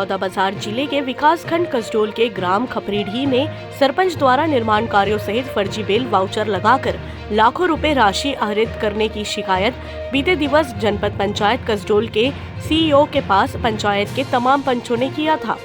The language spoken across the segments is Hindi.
बलौदाबाजार जिले के विकासखंड कसडोल के ग्राम खपरीढ़ी में सरपंच द्वारा निर्माण कार्यों सहित फर्जी बिल वाउचर लगाकर लाखों रुपए राशि आहरित करने की शिकायत बीते दिवस जनपद पंचायत कसडोल के सीईओ के पास पंचायत के तमाम पंचों ने किया था,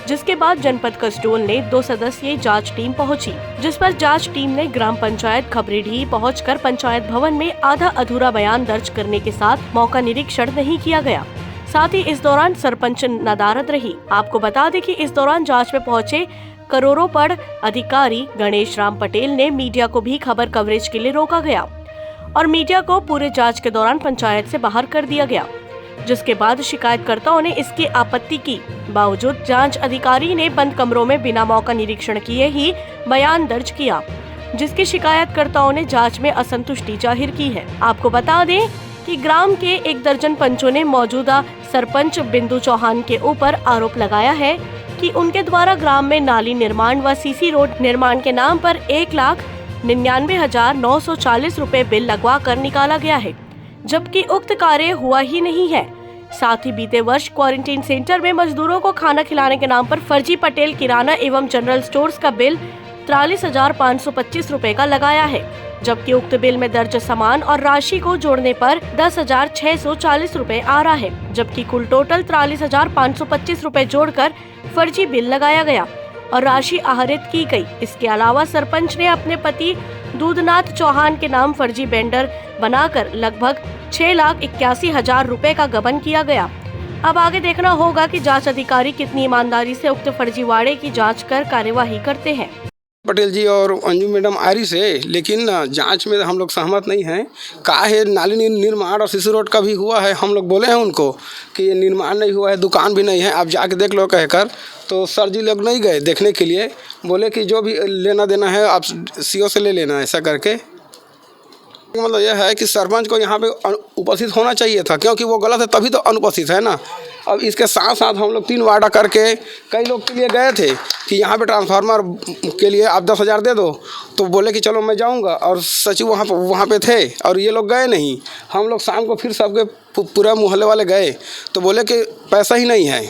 जिसके बाद जनपद कसडोल ने 2 सदस्यीय जांच टीम पहुंची, जिस पर जांच टीम ने ग्राम पंचायत खपरीढ़ी पहुंचकर पंचायत भवन में आधा अधूरा बयान दर्ज करने के साथ मौका निरीक्षण नहीं किया गया। साथ ही इस दौरान सरपंच नदारद रही। आपको बता दें कि इस दौरान जांच में पहुंचे करोड़ोपड़ अधिकारी गणेश राम पटेल ने मीडिया को भी खबर कवरेज के लिए रोका गया और मीडिया को पूरे जांच के दौरान पंचायत से बाहर कर दिया गया, जिसके बाद शिकायतकर्ताओं ने इसकी आपत्ति की। बावजूद जांच अधिकारी ने बंद कमरों में बिना मौका निरीक्षण किए ही बयान दर्ज किया, जिसके शिकायतकर्ताओं ने जांच में असंतुष्टि जाहिर की है। आपको बता दें कि ग्राम के 1 दर्जन पंचों ने मौजूदा सरपंच बिंदु चौहान के ऊपर आरोप लगाया है कि उनके द्वारा ग्राम में नाली निर्माण व सीसी रोड निर्माण के नाम पर 1,99,940 रुपए बिल लगवा कर निकाला गया है, जबकि उक्त कार्य हुआ ही नहीं है। साथ ही बीते वर्ष क्वारंटीन सेंटर में मजदूरों को खाना खिलाने के नाम पर फर्जी पटेल किराना एवं जनरल स्टोर्स का बिल 43,525 रुपए का लगाया है, जबकि उक्त बिल में दर्ज सामान और राशि को जोड़ने पर 10,640 रुपए आ रहा है, जबकि कुल टोटल 43,525 रुपए जोड़कर फर्जी बिल लगाया गया और राशि आहरित की गई। इसके अलावा सरपंच ने अपने पति दूधनाथ चौहान के नाम फर्जी वेंडर बनाकर लगभग 6,81,000 रुपए का गबन किया गया। अब आगे देखना होगा कि जांच अधिकारी कितनी ईमानदारी से उक्त फर्जीवाड़े की जांच कर कार्यवाही करते हैं। पटेल जी और अंजू मैडम आरी से, लेकिन जांच में हम लोग सहमत नहीं हैं। कहा है नाली निर्माण और सीसी रोड का भी हुआ है, हम लोग बोले हैं उनको कि ये निर्माण नहीं हुआ है, दुकान भी नहीं है, आप जाके देख लो कहकर। तो सर जी लोग नहीं गए देखने के लिए, बोले कि जो भी लेना देना है आप सीओ से ले लेना, ऐसा करके। मतलब यह है कि सरपंच को यहाँ पे उपस्थित होना चाहिए था, क्योंकि वो गलत है तभी तो अनुपस्थित है ना। अब इसके साथ साथ हम लोग 3 वार्डा करके कई लोग के लिए गए थे कि यहाँ पे ट्रांसफार्मर के लिए आप 10,000 दे दो, तो बोले कि चलो मैं जाऊँगा, और सचिव वहाँ पे थे और ये लोग गए नहीं। हम लोग शाम को फिर सबके पूरा मोहल्ले वाले गए तो बोले कि पैसा ही नहीं है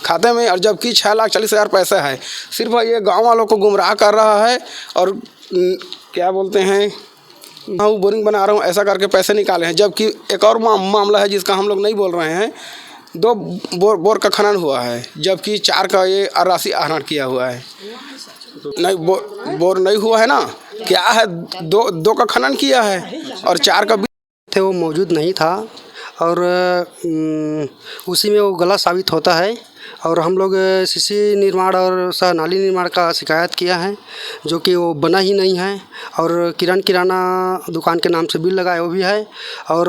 खाते में, और जबकि 6,40,000 पैसा है। सिर्फ ये गाँव वालों को गुमराह कर रहा है और क्या बोलते हैं, हाँ बोरिंग बना रहा हूँ ऐसा करके पैसे निकाले हैं। जबकि एक और मामला है जिसका हम लोग नहीं बोल रहे हैं, 2 बोर का खनन हुआ है, जबकि 4 का ये राशि आहरण किया हुआ है। नहीं बोर नहीं हुआ है ना, क्या है 2 का खनन किया है और 4 का थे वो मौजूद नहीं था, और उसी में वो गलत साबित होता है। और हम लोग सीसी निर्माण और नाली निर्माण का शिकायत किया है, जो कि वो बना ही नहीं है, और किराना दुकान के नाम से बिल लगाया वो भी है, और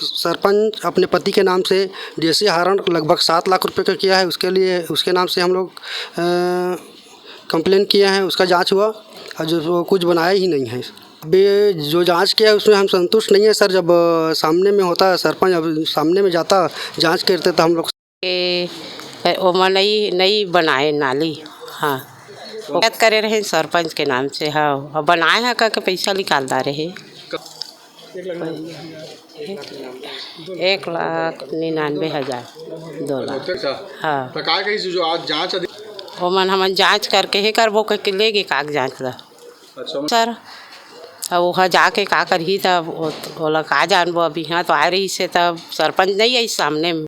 सरपंच अपने पति के नाम से डीएसी आहरण लगभग 7 लाख रुपए का किया है। उसके लिए उसके नाम से हम लोग कंप्लेन किए हैं, उसका जांच हुआ और जो कुछ बनाया ही नहीं है। अभी जो जांच किया है उसमें हम संतुष्ट नहीं है सर। जब सामने में होता सरपंच, अब सामने में जाता जांच करते तो हम लोग वो नहीं बनाए नाली। हाँ, शिकायत करे रहे सरपंच के नाम से। हाँ, और बनाए हैं करके पैसा निकालता रहे। 1,99,000 2 लाख। हाँ, जो आज जांच वो मन हम जांच करके ही करबो के लेगे काग जांच ला। अच्छा सर, अब वहाँ जाके का करही तब ओला का जानबो। अभी यहाँ तो आ रही से तब सरपंच नहीं आई सामने में।